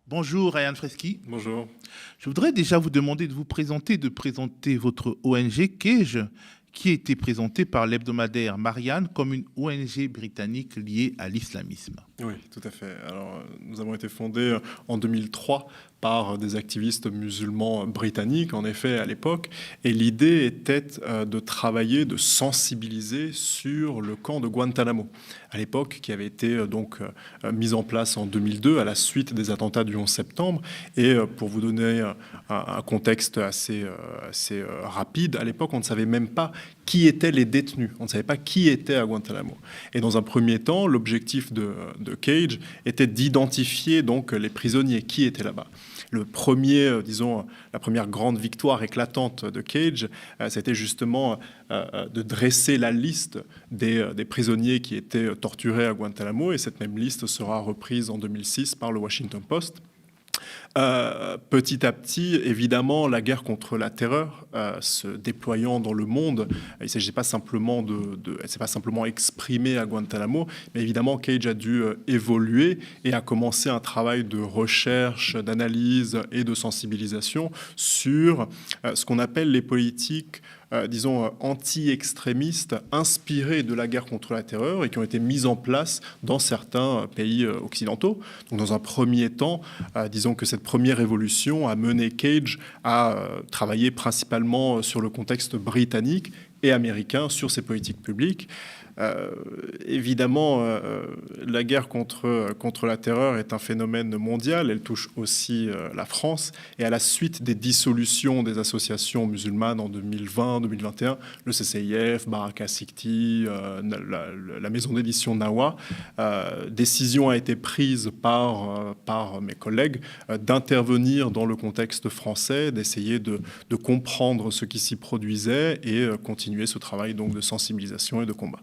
Bonjour Ryan Freschi. Bonjour. Je voudrais déjà vous demander de vous présenter, de présenter votre ONG Cage, qui a été présentée par l'hebdomadaire Marianne comme une ONG britannique liée à l'islamisme. Oui, tout à fait. Alors, nous avons été fondés en 2003 par des activistes musulmans britanniques, en effet, à l'époque. Et l'idée était de travailler, de sensibiliser sur le camp de Guantanamo, à l'époque, qui avait été mis en place en 2002 à la suite des attentats du 11 septembre. Et pour vous donner un contexte assez rapide, à l'époque, on ne savait même pas qui étaient les détenus. On ne savait pas qui était à Guantanamo. Et dans un premier temps, l'objectif de Cage était d'identifier donc les prisonniers qui étaient là-bas. Le premier, la première grande victoire éclatante de Cage, c'était justement de dresser la liste des prisonniers qui étaient torturés à Guantanamo, et cette même liste sera reprise en 2006 par le Washington Post. Petit à petit, évidemment, la guerre contre la terreur se déployant dans le monde, il ne s'agit pas simplement elle s'est pas simplement exprimée à Guantanamo, mais évidemment, Cage a dû évoluer et a commencé un travail de recherche, d'analyse et de sensibilisation sur ce qu'on appelle les politiques anti-extrémistes inspirés de la guerre contre la terreur et qui ont été mises en place dans certains pays occidentaux. Donc, dans un premier temps, disons que cette première évolution a mené Cage à travailler principalement sur le contexte britannique et américain sur ces politiques publiques. Évidemment, la guerre contre la terreur est un phénomène mondial. Elle touche aussi la France. Et à la suite des dissolutions des associations musulmanes en 2020-2021, le CCIF, Baraka Sikti, la maison d'édition Nawa, décision a été prise par mes collègues d'intervenir dans le contexte français, d'essayer de comprendre ce qui s'y produisait et continuer ce travail donc, de sensibilisation et de combat.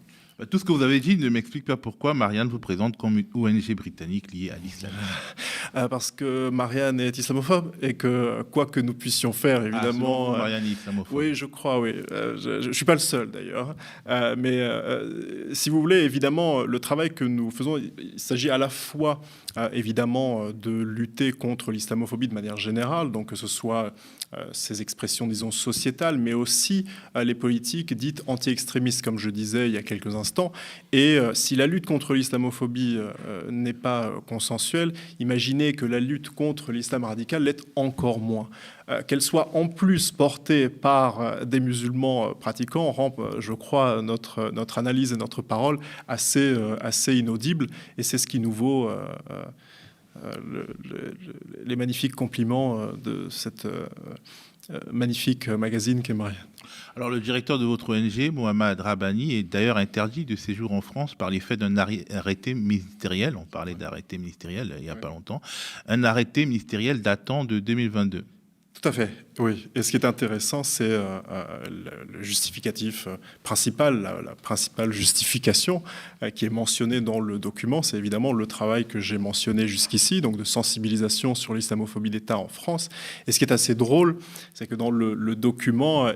Tout ce que vous avez dit ne m'explique pas pourquoi Marianne vous présente comme une ONG britannique liée à l'islam. Parce que Marianne est islamophobe et que quoi que nous puissions faire, évidemment... Marianne est islamophobe. Oui, je crois, oui. Je ne suis pas le seul, d'ailleurs. Mais si vous voulez, évidemment, le travail que nous faisons, il s'agit à la fois, évidemment, de lutter contre l'islamophobie de manière générale, donc que ce soit ces expressions, disons, sociétales, mais aussi les politiques dites anti-extrémistes, comme je disais il y a quelques instants. Et si la lutte contre l'islamophobie n'est pas consensuelle, imaginez que la lutte contre l'islam radical l'est encore moins. Qu'elle soit en plus portée par des musulmans pratiquants rend, je crois, notre analyse et notre parole assez inaudible. Et c'est ce qui nous vaut les magnifiques compliments de cette magnifique magazine qu'est Marianne. Alors, le directeur de votre ONG, Mohamed Rabbani, est d'ailleurs interdit de séjour en France par l'effet d'un arrêté ministériel. On parlait d'arrêté ministériel il n'y a pas longtemps. Un arrêté ministériel datant de 2022. Tout à fait, oui. Et ce qui est intéressant, c'est le justificatif principal, la principale justification qui est mentionnée dans le document. C'est évidemment le travail que j'ai mentionné jusqu'ici, donc de sensibilisation sur l'islamophobie d'État en France. Et ce qui est assez drôle, c'est que dans le document,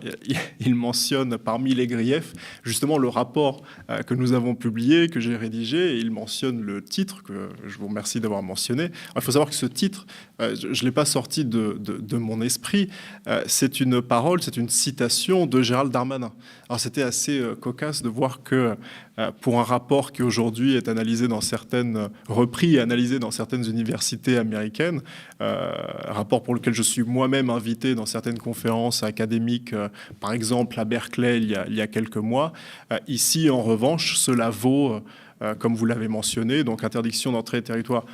il mentionne parmi les griefs justement le rapport que nous avons publié, que j'ai rédigé, et il mentionne le titre, que je vous remercie d'avoir mentionné. Alors, il faut savoir que ce titre, je ne l'ai pas sorti de mon esprit, c'est une parole, c'est une citation de Gérald Darmanin. Alors c'était assez cocasse de voir que pour un rapport qui aujourd'hui est analysé repris et analysé dans certaines universités américaines, rapport pour lequel je suis moi-même invité dans certaines conférences académiques, par exemple à Berkeley il y a quelques mois. Ici, en revanche, cela vaut, comme vous l'avez mentionné, donc interdiction d'entrée et territoire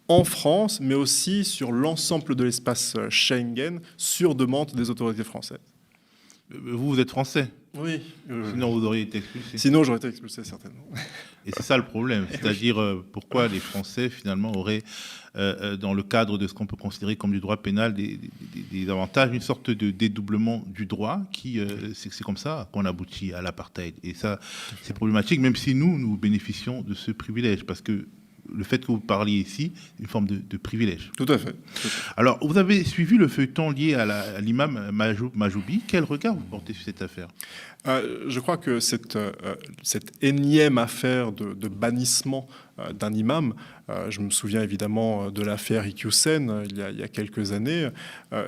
en France, mais aussi sur l'ensemble de l'espace Schengen, sur demande des autorités françaises. Vous êtes français? Oui. Sinon, vous auriez été expulsé. Sinon, j'aurais été expulsé, certainement. Et c'est ça le problème, c'est-à-dire pourquoi les Français, finalement, auraient, dans le cadre de ce qu'on peut considérer comme du droit pénal, des avantages, une sorte de dédoublement du droit, c'est comme ça qu'on aboutit à l'apartheid. Et ça, c'est problématique, même si nous bénéficions de ce privilège, parce que le fait que vous parliez ici, une forme de privilège. Tout à fait. Alors, vous avez suivi le feuilleton lié à l'imam Majoubi. Quel regard vous portez sur cette affaire ? Je crois que cette énième affaire de bannissement d'un imam. Je me souviens évidemment de l'affaire Iqiyoussen il y a quelques années.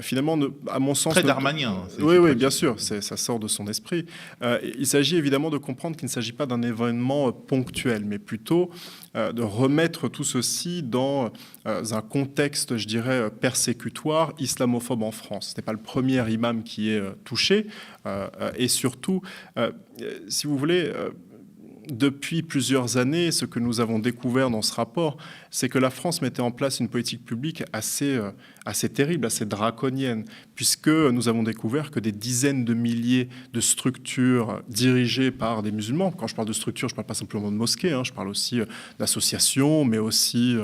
Finalement, à mon sens... Très darmanien. Oui, bien sûr, ça sort de son esprit. Il s'agit évidemment de comprendre qu'il ne s'agit pas d'un événement ponctuel, mais plutôt de remettre tout ceci dans un contexte, je dirais, persécutoire, islamophobe en France. Ce n'est pas le premier imam qui est touché. Et surtout, si vous voulez... Depuis plusieurs années, ce que nous avons découvert dans ce rapport, c'est que la France mettait en place une politique publique assez terrible, assez draconienne, puisque nous avons découvert que des dizaines de milliers de structures dirigées par des musulmans, quand je parle de structures, je ne parle pas simplement de mosquées, je parle aussi d'associations, mais aussi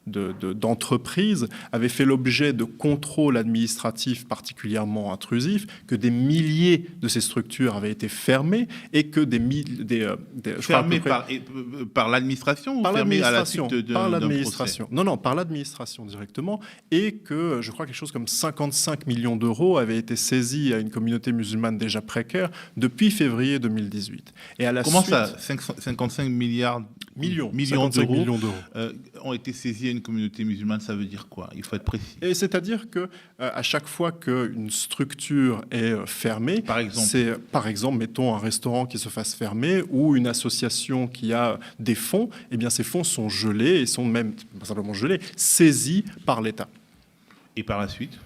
d'entreprises, avaient fait l'objet de contrôles administratifs particulièrement intrusifs, que des milliers de ces structures avaient été fermées et que fermées par l'administration ou fermées à la suite par l'administration. Non, par l'administration directement, et que je crois quelque chose comme 55 millions d'euros avaient été saisis à une communauté musulmane déjà précaire depuis février 2018. Et à la Comment suite, ça, 55 millions d'euros ont été saisis à une communauté musulmane, ça veut dire quoi? Il faut être précis. Et c'est-à-dire que à chaque fois qu'une structure est fermée, c'est par exemple, mettons un restaurant qui se fasse fermer ou une association qui a des fonds, eh bien ces fonds sont gelés et sont même pas simplement gelés, saisis par l'État. Et par la suite?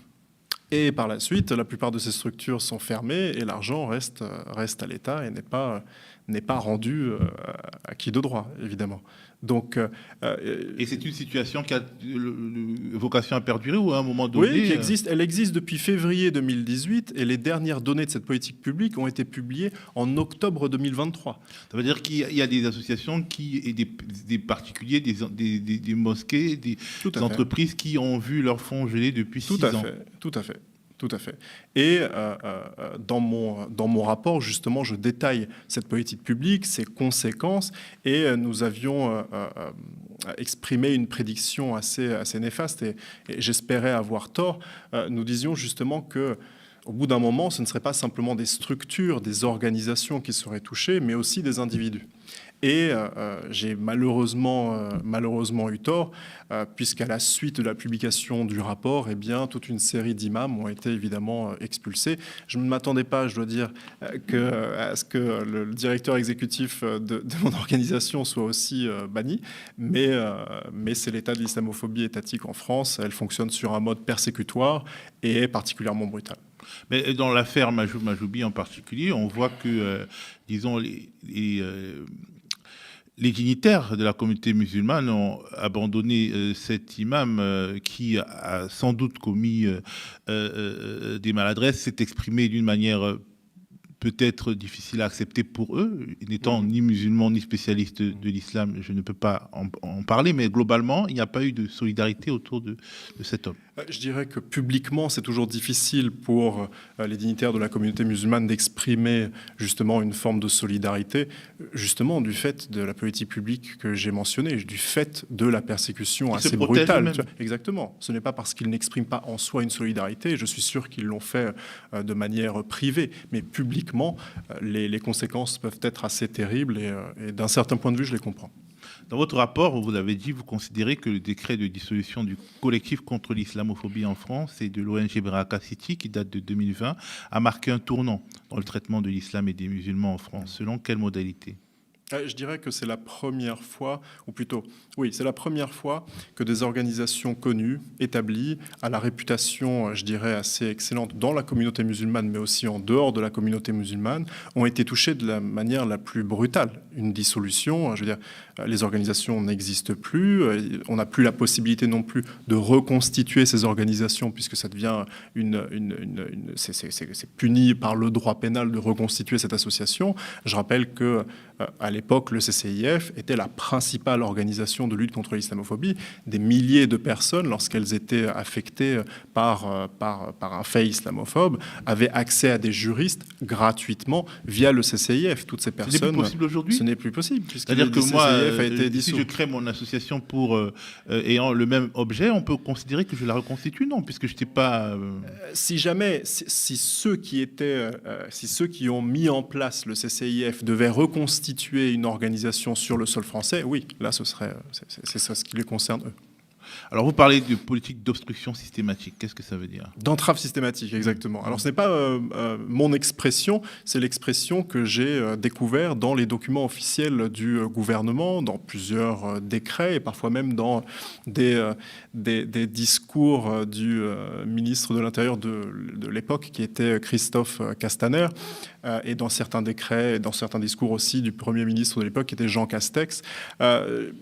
Et par la suite, la plupart de ces structures sont fermées et l'argent reste à l'État et n'est pas rendu à qui de droit, évidemment. Donc, et c'est une situation qui a vocation à perdurer ou à un moment donné... Oui, elle existe depuis février 2018 et les dernières données de cette politique publique ont été publiées en octobre 2023. Ça veut dire qu'il y a des associations, et des particuliers, des mosquées, des entreprises qui ont vu leurs fonds gelés depuis 6 ans. Tout à fait. Et dans mon rapport, justement, je détaille cette politique publique, ses conséquences, et nous avions exprimé une prédiction assez néfaste, et j'espérais avoir tort. Nous disions justement que au bout d'un moment, ce ne serait pas simplement des structures, des organisations qui seraient touchées, mais aussi des individus. Et j'ai malheureusement eu tort, puisqu'à la suite de la publication du rapport, eh toute une série d'imams ont été évidemment expulsés. Je ne m'attendais pas, je dois dire, à ce que le directeur exécutif de mon organisation soit aussi banni, mais c'est l'état de l'islamophobie étatique en France. Elle fonctionne sur un mode persécutoire et est particulièrement brutale. Mais dans l'affaire Majoubi en particulier, on voit que, disons, les dignitaires de la communauté musulmane ont abandonné cet imam qui a sans doute commis des maladresses, s'est exprimé d'une manière peut-être difficile à accepter pour eux. N'étant ni musulman ni spécialiste de l'islam, je ne peux pas en parler, mais globalement, il n'y a pas eu de solidarité autour de cet homme. Je dirais que publiquement, c'est toujours difficile pour les dignitaires de la communauté musulmane d'exprimer justement une forme de solidarité, justement du fait de la politique publique que j'ai mentionnée, du fait de la persécution assez brutale. Exactement. Ce n'est pas parce qu'ils n'expriment pas en soi une solidarité, je suis sûr qu'ils l'ont fait de manière privée, mais publiquement, les conséquences peuvent être assez terribles et d'un certain point de vue, je les comprends. Dans votre rapport, vous avez dit, vous considérez que le décret de dissolution du collectif contre l'islamophobie en France et de l'ONG Baraka City, qui date de 2020, a marqué un tournant dans le traitement de l'islam et des musulmans en France. Selon quelle modalité ? Je dirais que c'est la première fois, ou plutôt, oui, c'est la première fois que des organisations connues, établies, à la réputation, je dirais, assez excellente dans la communauté musulmane, mais aussi en dehors de la communauté musulmane, ont été touchées de la manière la plus brutale. Une dissolution, je veux dire, les organisations n'existent plus, on n'a plus la possibilité non plus de reconstituer ces organisations, puisque ça devient c'est puni par le droit pénal de reconstituer cette association. Je rappelle que à l'époque, le CCIF était la principale organisation de lutte contre l'islamophobie. Des milliers de personnes, lorsqu'elles étaient affectées par un fait islamophobe, avaient accès à des juristes gratuitement via le CCIF. Toutes ces personnes... Ce n'est plus possible aujourd'hui ? Ce n'est plus possible. C'est-à-dire que moi, si je crée mon association ayant le même objet, on peut considérer que je la reconstitue ? Non, puisque je n'étais pas... Si ceux qui ont mis en place le CCIF devaient reconstituer constituer une organisation sur le sol français, oui, là, c'est ça ce qui les concerne, eux. Alors, vous parlez de politique d'obstruction systématique. Qu'est-ce que ça veut dire ? D'entrave systématique, exactement. Alors, ce n'est pas mon expression, c'est l'expression que j'ai découverte dans les documents officiels du gouvernement, dans plusieurs décrets et parfois même dans des discours du ministre de l'Intérieur de l'époque, qui était Christophe Castaner, et dans certains décrets, et dans certains discours aussi du Premier ministre de l'époque, qui était Jean Castex.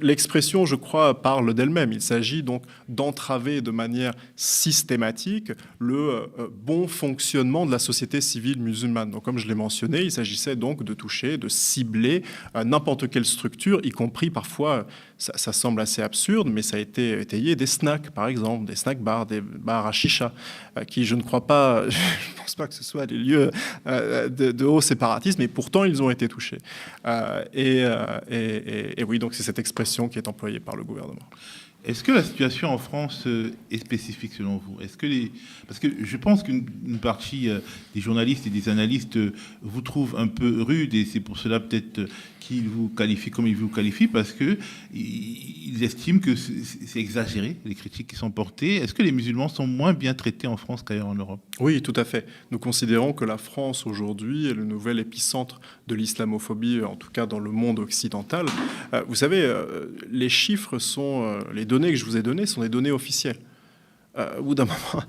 L'expression, je crois, parle d'elle-même. Il s'agit donc d'entraver de manière systématique le bon fonctionnement de la société civile musulmane. Donc, comme je l'ai mentionné, il s'agissait donc de toucher, de cibler n'importe quelle structure, y compris parfois, ça semble assez absurde, mais ça a été étayé, des snacks, par exemple, des snack bars, des bars à chicha, qui, je ne crois pas, je ne pense pas que ce soit des lieux de haut séparatisme, mais pourtant, ils ont été touchés. Et oui, donc c'est cette expression qui est employée par le gouvernement. Est-ce que la situation en France est spécifique selon vous ? Parce que je pense qu'une partie des journalistes et des analystes vous trouvent un peu rude, et c'est pour cela peut-être qu'ils vous qualifient comme ils vous qualifient, parce qu'ils estiment que c'est exagéré, les critiques qui sont portées. Est-ce que les musulmans sont moins bien traités en France qu'ailleurs en Europe ? Oui, tout à fait. Nous considérons que la France aujourd'hui est le nouvel épicentre de l'islamophobie, en tout cas dans le monde occidental. Vous savez, les chiffres sont... les données que je vous ai données sont des données officielles. Au bout d'un moment,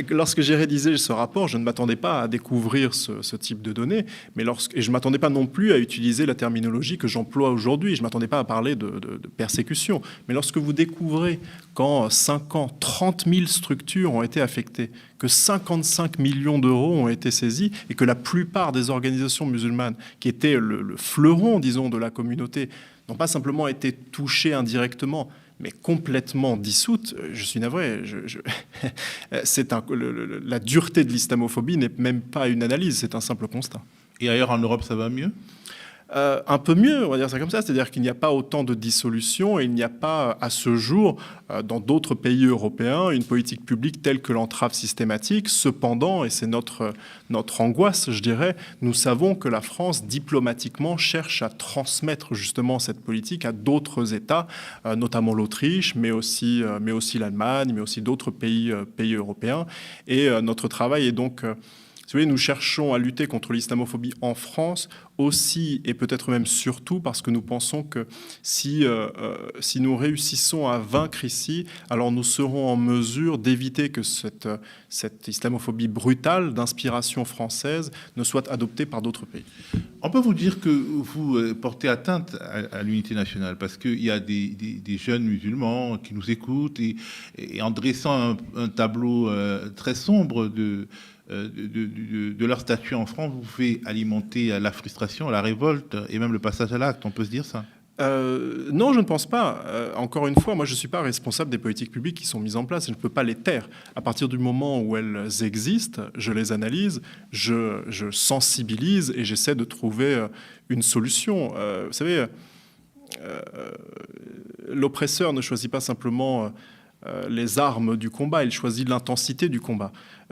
lorsque j'ai rédigé ce rapport, je ne m'attendais pas à découvrir ce type de données, et je ne m'attendais pas non plus à utiliser la terminologie que j'emploie aujourd'hui. Je ne m'attendais pas à parler de persécution. Mais lorsque vous découvrez qu'en 5 ans, 30 000 structures ont été affectées, que 55 millions d'euros ont été saisis, et que la plupart des organisations musulmanes, qui étaient le fleuron, disons, de la communauté, n'ont pas simplement été touchées indirectement, mais complètement dissoute, je suis navré. La dureté de l'islamophobie n'est même pas une analyse, c'est un simple constat. Et ailleurs en Europe, ça va mieux ? Un peu mieux, on va dire ça comme ça, c'est-à-dire qu'il n'y a pas autant de dissolution et il n'y a pas à ce jour, dans d'autres pays européens, une politique publique telle que l'entrave systématique. Cependant, et c'est notre angoisse, je dirais, nous savons que la France, diplomatiquement, cherche à transmettre justement cette politique à d'autres États, notamment l'Autriche, mais aussi l'Allemagne, mais aussi d'autres pays européens. Et notre travail est donc... Si vous voulez, nous cherchons à lutter contre l'islamophobie en France aussi, et peut-être même surtout, parce que nous pensons que si nous réussissons à vaincre ici, alors nous serons en mesure d'éviter que cette islamophobie brutale d'inspiration française ne soit adoptée par d'autres pays. On peut vous dire que vous portez atteinte à l'unité nationale, parce qu'il y a des jeunes musulmans qui nous écoutent, et en dressant un tableau très sombre de leur statut en France, vous pouvez alimenter la frustration, la révolte et même le passage à l'acte. On peut se dire ça ? Non, je ne pense pas. Encore une fois, moi, je ne suis pas responsable des politiques publiques qui sont mises en place et je ne peux pas les taire. À partir du moment où elles existent, je les analyse, je sensibilise et j'essaie de trouver une solution. Vous savez, l'oppresseur ne choisit pas simplement les armes du combat, il choisit l'intensité du combat.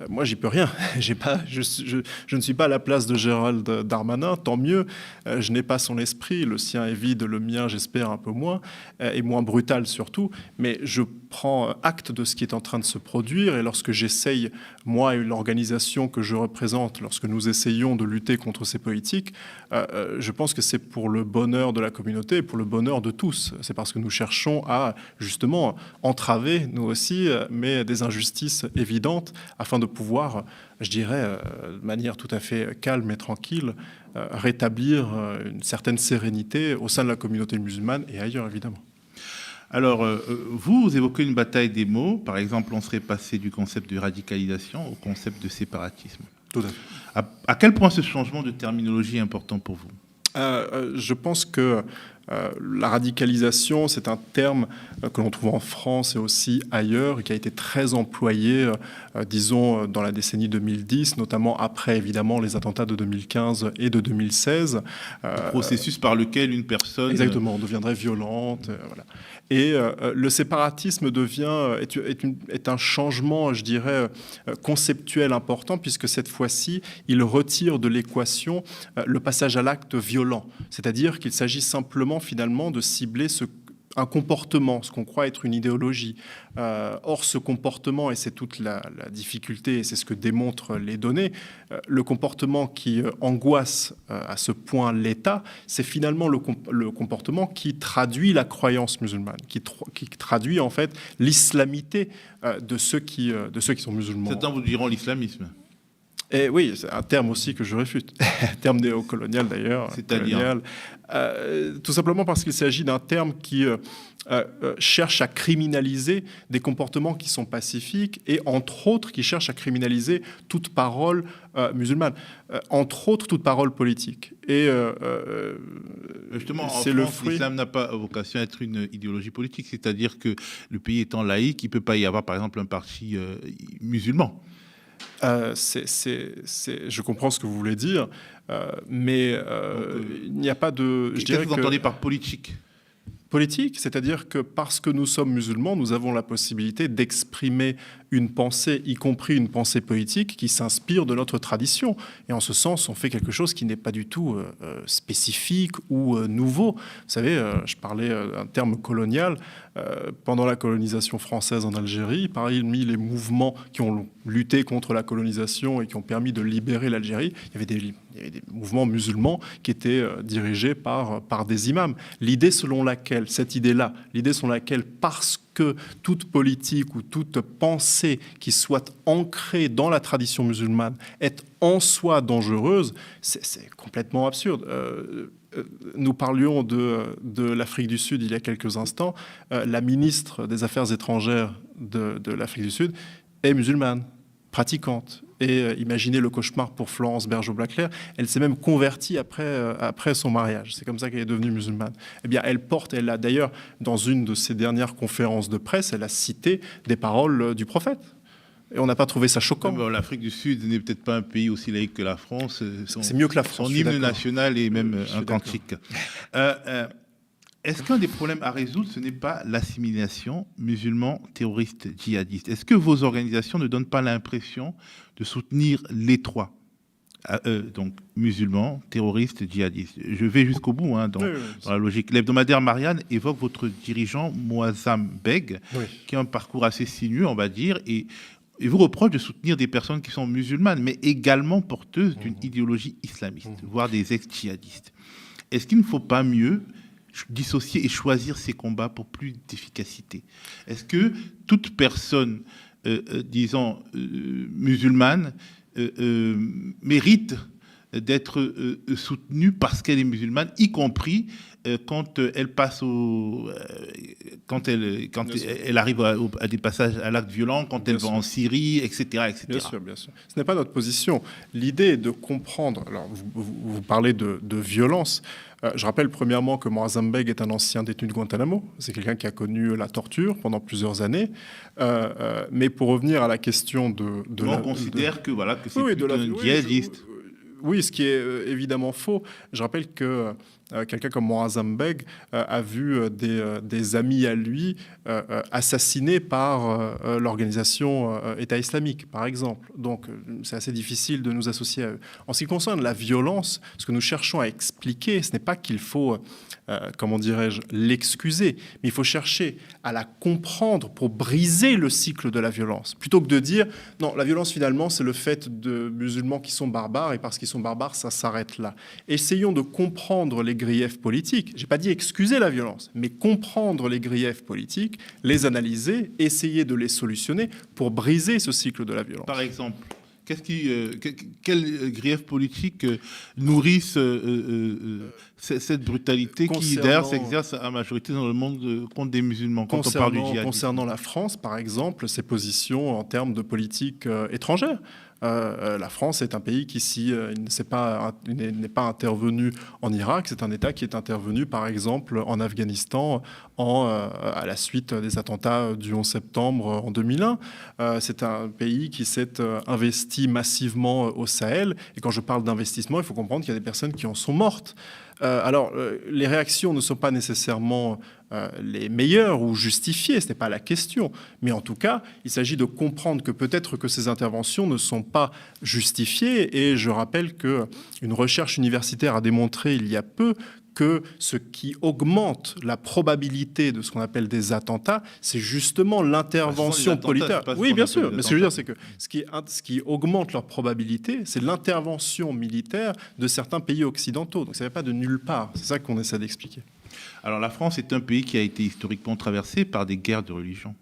Moi, j'y peux rien. Je ne suis pas à la place de Gérald Darmanin, tant mieux. Je n'ai pas son esprit. Le sien est vide, le mien, j'espère, un peu moins, et moins brutal surtout. Mais je prends acte de ce qui est en train de se produire. Et lorsque j'essaye, moi et l'organisation que je représente, lorsque nous essayons de lutter contre ces politiques, je pense que c'est pour le bonheur de la communauté et pour le bonheur de tous. C'est parce que nous cherchons à, justement, entraver, nous aussi, mais des injustices évidentes, afin de pouvoir, je dirais, de manière tout à fait calme et tranquille, rétablir une certaine sérénité au sein de la communauté musulmane et ailleurs, évidemment. Alors, vous évoquez une bataille des mots. Par exemple, on serait passé du concept de radicalisation au concept de séparatisme. Tout à fait. À quel point ce changement de terminologie est important pour vous ? Je pense que La radicalisation, c'est un terme que l'on trouve en France et aussi ailleurs, et qui a été très employé, disons, dans la décennie 2010, notamment après, évidemment, les attentats de 2015 et de 2016. Le processus par lequel une personne... Exactement, deviendrait violente. Voilà. Et le séparatisme est un changement, je dirais, conceptuel important, puisque cette fois-ci, il retire de l'équation le passage à l'acte violent. C'est-à-dire qu'il s'agit simplement, finalement, de cibler un comportement, ce qu'on croit être une idéologie. Or, ce comportement, et c'est toute la difficulté, et c'est ce que démontrent les données, le comportement qui angoisse à ce point l'État, c'est finalement le comportement qui traduit la croyance musulmane, qui traduit en fait l'islamité de ceux qui sont musulmans. Certains vous diront l'islamisme. Et oui, c'est un terme aussi que je réfute, un terme néocolonial d'ailleurs. C'est-à-dire tout simplement parce qu'il s'agit d'un terme qui cherche à criminaliser des comportements qui sont pacifiques et entre autres qui cherche à criminaliser toute parole musulmane, entre autres toute parole politique. Et justement, en France, l'islam n'a pas vocation à être une idéologie politique, c'est-à-dire que le pays étant laïque, il ne peut pas y avoir par exemple un parti musulman. Je comprends ce que vous voulez dire, mais il n'y a pas de... Qu'est-ce que vous entendez par politique ? Politique, c'est-à-dire que parce que nous sommes musulmans, nous avons la possibilité d'exprimer une pensée, y compris une pensée politique, qui s'inspire de notre tradition. Et en ce sens, on fait quelque chose qui n'est pas du tout spécifique ou nouveau. Vous savez, je parlais d'un terme colonial. Pendant la colonisation française en Algérie, parmi les mouvements qui ont lutté contre la colonisation et qui ont permis de libérer l'Algérie, il y avait des mouvements musulmans qui étaient dirigés par des imams. L'idée selon laquelle, parce que toute politique ou toute pensée qui soit ancrée dans la tradition musulmane est en soi dangereuse, c'est complètement absurde. Nous parlions de l'Afrique du Sud il y a quelques instants. La ministre des Affaires étrangères de l'Afrique du Sud est musulmane, pratiquante. Et imaginez le cauchemar pour Florence Bergeau-Blaclair. Elle s'est même convertie après son mariage. C'est comme ça qu'elle est devenue musulmane. Eh bien, elle a d'ailleurs, dans une de ses dernières conférences de presse, elle a cité des paroles du prophète. Et on n'a pas trouvé ça choquant. Bon, l'Afrique du Sud n'est peut-être pas un pays aussi laïque que la France. C'est mieux que la France. Son hymne national est même un cantique. Est-ce qu'un des problèmes à résoudre, ce n'est pas l'assimilation musulmans, terroristes, djihadistes ? Est-ce que vos organisations ne donnent pas l'impression de soutenir les trois ? Donc, musulmans, terroristes, djihadistes. Je vais jusqu'au bout dans la logique. L'hebdomadaire Marianne évoque votre dirigeant Moazzam Begg, qui a un parcours assez sinueux, on va dire, et vous reproche de soutenir des personnes qui sont musulmanes, mais également porteuses d'une idéologie islamiste, voire des ex-djihadistes. Est-ce qu'il ne faut pas mieux dissocier et choisir ses combats pour plus d'efficacité ? Est-ce que toute personne, disons, musulmane, mérite d'être soutenue parce qu'elle est musulmane, y compris quand elle passe quand elle arrive à des passages à l'acte violent, quand elle va en Syrie, etc., etc. Bien sûr, bien sûr. Ce n'est pas notre position. L'idée est de comprendre. Alors, vous parlez de violence. Je rappelle premièrement que Moazzam Begg est un ancien détenu de Guantanamo. C'est quelqu'un qui a connu la torture pendant plusieurs années. Mais pour revenir à la question on considère que c'est un djihadiste. Oui, ce qui est évidemment faux. Je rappelle que quelqu'un comme Moazzam Begg a vu des amis à lui assassinés par l'organisation État islamique, par exemple. Donc, c'est assez difficile de nous associer à eux. En ce qui concerne la violence, ce que nous cherchons à expliquer, ce n'est pas qu'il faut, comment dirais-je, l'excuser, mais il faut chercher à la comprendre pour briser le cycle de la violence. Plutôt que de dire, non, la violence, finalement, c'est le fait de musulmans qui sont barbares, et parce qu'ils sont barbares, ça s'arrête là. Essayons de comprendre les griefs politiques. Je n'ai pas dit excuser la violence, mais comprendre les griefs politiques, les analyser, essayer de les solutionner pour briser ce cycle de la violence. Par exemple, quels griefs politiques nourrissent cette brutalité qui, d'ailleurs, s'exerce à majorité dans le monde contre des musulmans, quand on parle du djihadisme ? Concernant la France, par exemple, ses positions en termes de politique étrangère. La France est un pays qui, si n'est pas intervenu en Irak, c'est un État qui est intervenu, par exemple, en Afghanistan à la suite des attentats du 11 septembre en 2001. C'est un pays qui s'est investi massivement au Sahel. Et quand je parle d'investissement, il faut comprendre qu'il y a des personnes qui en sont mortes. Alors, les réactions ne sont pas nécessairement les meilleures ou justifiées, ce n'est pas la question. Mais en tout cas, il s'agit de comprendre que peut-être que ces interventions ne sont pas justifiées. Et je rappelle qu'une recherche universitaire a démontré il y a peu que ce qui augmente la probabilité de ce qu'on appelle des attentats, c'est justement l'intervention politique. Oui, bien sûr. Mais ce que je veux dire, c'est que ce qui augmente leur probabilité, c'est l'intervention militaire de certains pays occidentaux. Donc ça ne vient pas de nulle part. C'est ça qu'on essaie d'expliquer. Alors la France est un pays qui a été historiquement traversé par des guerres de religion.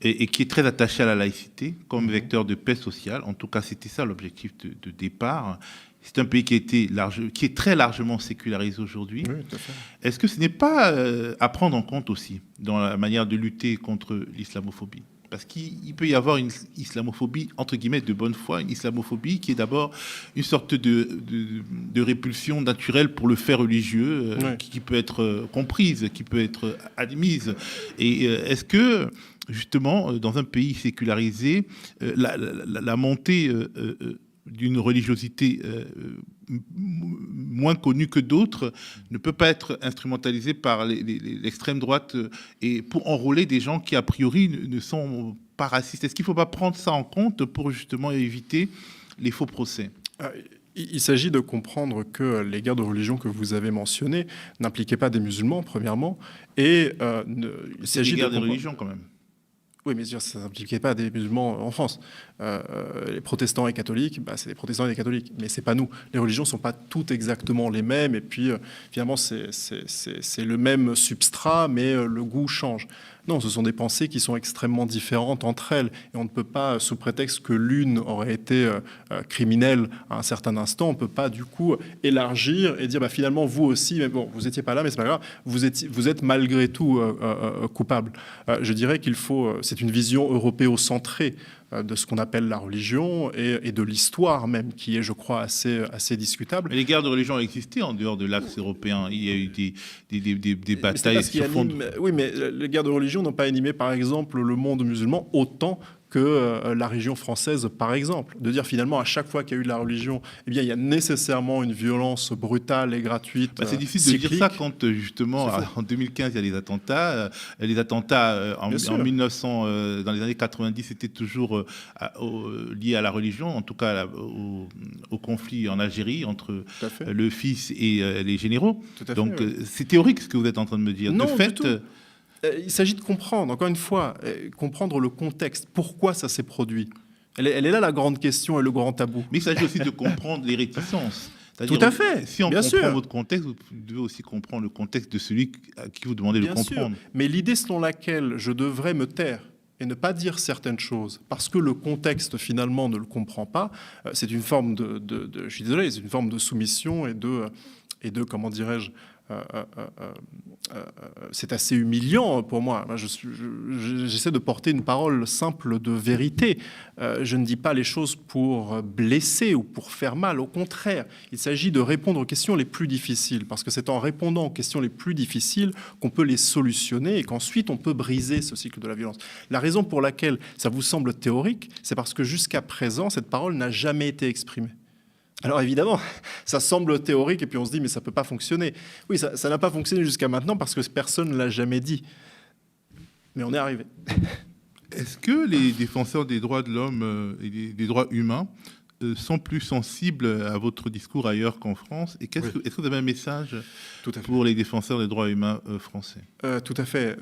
Et qui est très attaché à la laïcité comme vecteur de paix sociale. En tout cas, c'était ça l'objectif de départ. C'est un pays qui est très largement sécularisé aujourd'hui. Oui, tout à fait. Est-ce que ce n'est pas à prendre en compte aussi dans la manière de lutter contre l'islamophobie ? Parce qu'il peut y avoir une islamophobie, entre guillemets, de bonne foi, une islamophobie qui est d'abord une sorte de répulsion naturelle pour le fait religieux, qui peut être comprise, qui peut être admise. Et est-ce que, justement, dans un pays sécularisé, la montée d'une religiosité moins connue que d'autres ne peut pas être instrumentalisée par l'extrême droite et pour enrôler des gens qui a priori ne sont pas racistes. Est-ce qu'il ne faut pas prendre ça en compte pour justement éviter les faux procès ? Il s'agit de comprendre que les guerres de religion que vous avez mentionnées n'impliquaient pas des musulmans, premièrement, et il s'agit des guerres de religion quand même. Oui, mais ça n'impliquait pas des musulmans en France. Les protestants et catholiques, c'est des protestants et des catholiques, mais c'est pas nous. Les religions sont pas toutes exactement les mêmes, et puis finalement c'est le même substrat, mais le goût change. Non, ce sont des pensées qui sont extrêmement différentes entre elles, et on ne peut pas, sous prétexte que l'une aurait été criminelle à un certain instant, on ne peut pas du coup élargir et dire finalement vous aussi, mais bon, vous n'étiez pas là, mais c'est pas grave, vous êtes malgré tout coupable. Je dirais qu'il faut, c'est une vision européocentrée de ce qu'on appelle la religion et de l'histoire même, qui est, je crois, assez discutable. Mais les guerres de religion ont existé en dehors de l'axe européen. Il y a eu des batailles sur fond. Oui, mais les guerres de religion n'ont pas animé, par exemple, le monde musulman autant que la religion française, par exemple. De dire finalement, à chaque fois qu'il y a eu de la religion, eh bien, il y a nécessairement une violence brutale et gratuite. C'est difficile de dire ça quand, justement, en 2015, il y a les attentats. Les attentats en 1900, dans les années 90, c'était toujours lié à la religion, en tout cas au conflit en Algérie entre le fils et les généraux. Donc, c'est théorique ce que vous êtes en train de me dire. Non, de fait, du tout. Il s'agit de comprendre, encore une fois, comprendre le contexte, pourquoi ça s'est produit. Elle est là la grande question et le grand tabou. Mais il s'agit aussi de comprendre les réticences. Tout à fait. Si on comprend votre contexte, vous devez aussi comprendre le contexte de celui à qui vous demandez de comprendre. Sûr. Mais l'idée selon laquelle je devrais me taire et ne pas dire certaines choses parce que le contexte finalement ne le comprend pas, c'est une forme je suis désolé, c'est une forme de soumission et de comment dirais-je, c'est assez humiliant pour moi. J'essaie de porter une parole simple de vérité. Je ne dis pas les choses pour blesser ou pour faire mal. Au contraire, il s'agit de répondre aux questions les plus difficiles, parce que c'est en répondant aux questions les plus difficiles qu'on peut les solutionner et qu'ensuite on peut briser ce cycle de la violence. La raison pour laquelle ça vous semble théorique, c'est parce que jusqu'à présent, cette parole n'a jamais été exprimée. Alors évidemment, ça semble théorique et puis on se dit mais ça ne peut pas fonctionner. Oui, ça n'a pas fonctionné jusqu'à maintenant parce que personne ne l'a jamais dit. Mais on est arrivé. Est-ce que les défenseurs des droits de l'homme et des droits humains sont plus sensibles à votre discours ailleurs qu'en France ? Et est-ce que vous avez un message pour les défenseurs des droits humains français ? Tout à fait.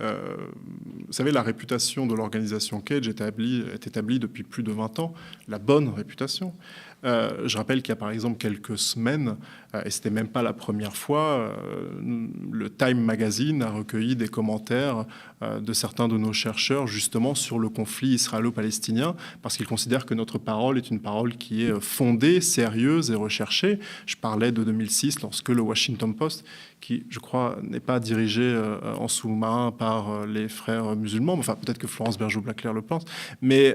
Vous savez, la réputation de l'organisation CAGE est établie depuis plus de 20 ans, la bonne réputation. Je rappelle qu'il y a par exemple quelques semaines, et c'était même pas la première fois, le Time Magazine a recueilli des commentaires de certains de nos chercheurs justement sur le conflit israélo-palestinien, parce qu'ils considèrent que notre parole est une parole qui est fondée, sérieuse et recherchée. Je parlais de 2006, lorsque le Washington Post, qui, je crois, n'est pas dirigé en sous-marin par les frères musulmans, enfin peut-être que Florence Bergeau-Blaclair le pense, mais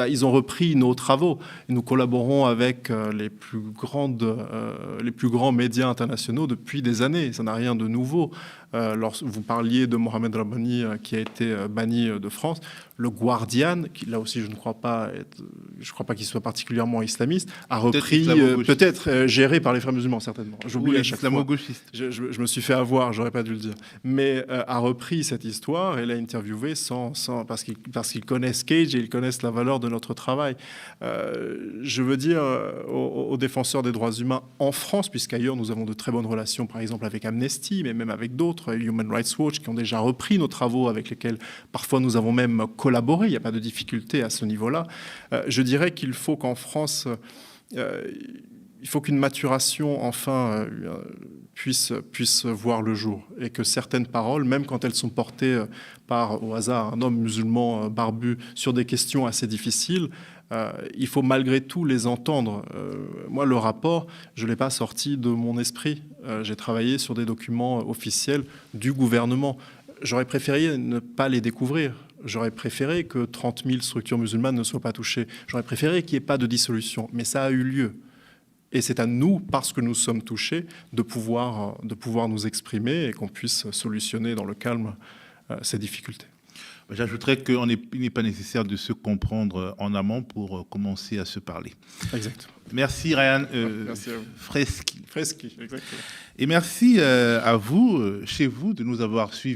ils ont repris nos travaux. Et nous collaborons avec les plus grands médias internationaux depuis des années. Ça n'a rien de nouveau. Lorsque vous parliez de Mohamed Rabbani qui a été banni de France, le Guardian, qui là aussi je ne crois pas qu'il soit particulièrement islamiste, a repris, peut-être géré par les frères musulmans certainement. J'oublie à chaque fois. Je me suis fait avoir, j'aurais pas dû le dire, mais a repris cette histoire et l'a interviewé parce qu'ils connaissent Cage et ils connaissent la valeur de notre travail. Je veux dire aux défenseurs des droits humains en France, puisqu'ailleurs nous avons de très bonnes relations, par exemple avec Amnesty, mais même avec d'autres, Human Rights Watch, qui ont déjà repris nos travaux, avec lesquels parfois nous avons même collaboré. Il n'y a pas de difficulté à ce niveau-là. Je dirais qu'il faut qu'en France, il faut qu'une maturation enfin puisse voir le jour, et que certaines paroles, même quand elles sont portées par, au hasard, un homme musulman barbu sur des questions assez difficiles, il faut malgré tout les entendre. Moi, le rapport, je ne l'ai pas sorti de mon esprit. J'ai travaillé sur des documents officiels du gouvernement. J'aurais préféré ne pas les découvrir. J'aurais préféré que 30 000 structures musulmanes ne soient pas touchées. J'aurais préféré qu'il n'y ait pas de dissolution. Mais ça a eu lieu. Et c'est à nous, parce que nous sommes touchés, de pouvoir nous exprimer et qu'on puisse solutionner dans le calme ces difficultés. J'ajouterais qu'il n'est pas nécessaire de se comprendre en amont pour commencer à se parler. Exactement. Merci Ryan merci à vous. Freschi. Freschi, exactement. Et merci à vous, chez vous, de nous avoir suivis.